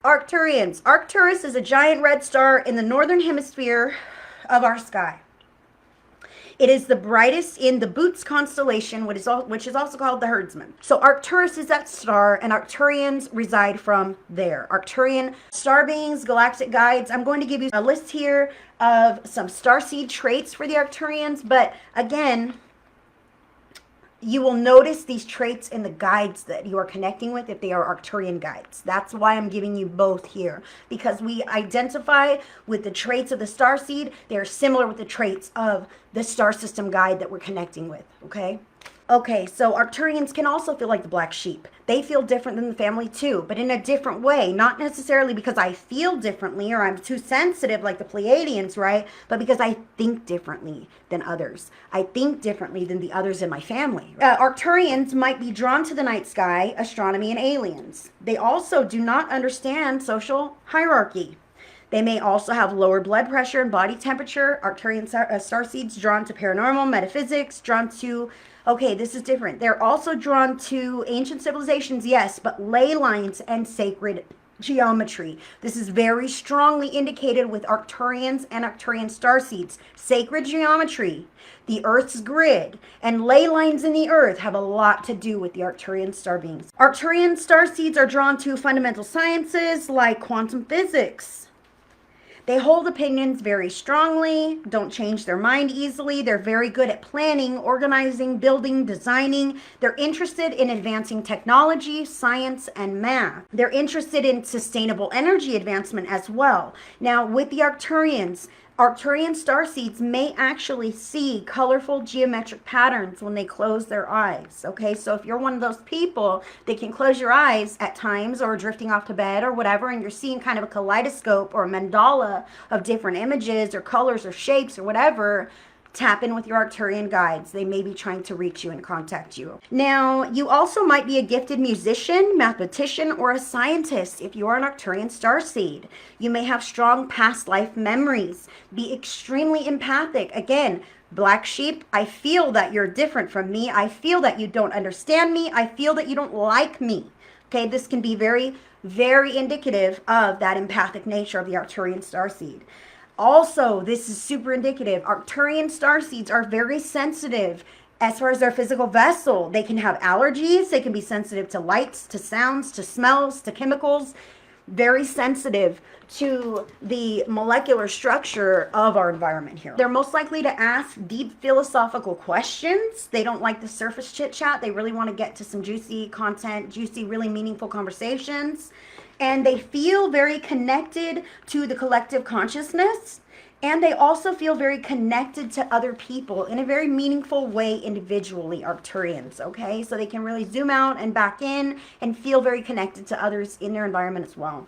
Arcturians. Arcturus is a giant red star in the northern hemisphere of our sky. It is the brightest in the Boots constellation, which is also called the Herdsman. So Arcturus is that star, and Arcturians reside from there. Arcturian star beings, galactic guides. I'm going to give you a list here of some starseed traits for the Arcturians, but again, you will notice these traits in the guides that you are connecting with if they are Arcturian guides. That's why I'm giving you both here, because we identify with the traits of the starseed. They are similar with the traits of the star system guide that we're connecting with, okay? Okay, so Arcturians can also feel like the black sheep. They feel different than the family too, but in a different way. Not necessarily because I feel differently or I'm too sensitive like the Pleiadians, right? But because I think differently than others. I think differently than the others in my family. Arcturians might be drawn to the night sky, astronomy, and aliens. They also do not understand social hierarchy. They may also have lower blood pressure and body temperature. Arcturian starseeds drawn to paranormal, metaphysics, drawn to, okay, this is different. They're also drawn to ancient civilizations, yes, but ley lines and sacred geometry. This is very strongly indicated with Arcturians and Arcturian starseeds. Sacred geometry, the Earth's grid, and ley lines in the Earth have a lot to do with the Arcturian star beings. Arcturian starseeds are drawn to fundamental sciences like quantum physics. They hold opinions very strongly, don't change their mind easily. They're very good at planning, organizing, building, designing. They're interested in advancing technology, science, and math. They're interested in sustainable energy advancement as well. Now, with the Arcturians, Arcturian starseeds may actually see colorful geometric patterns when they close their eyes, okay? So if you're one of those people that can close your eyes at times or drifting off to bed or whatever, and you're seeing kind of a kaleidoscope or a mandala of different images or colors or shapes or whatever, tap in with your Arcturian guides. They may be trying to reach you and contact you. Now, you also might be a gifted musician, mathematician, or a scientist if you are an Arcturian starseed. You may have strong past life memories, be extremely empathic. Again, black sheep, I feel that you're different from me. I feel that you don't understand me. I feel that you don't like me. Okay, this can be very, very indicative of that empathic nature of the Arcturian starseed. Also, this is super indicative. Arcturian starseeds are very sensitive as far as their physical vessel. They can have allergies. They can be sensitive to lights, to sounds, to smells, to chemicals. Very sensitive to the molecular structure of our environment here. They're most likely to ask deep philosophical questions. They don't like the surface chit chat. They really want to get to some juicy content, juicy, really meaningful conversations. And they feel very connected to the collective consciousness. And they also feel very connected to other people in a very meaningful way individually, Arcturians, okay? So they can really zoom out and back in and feel very connected to others in their environment as well.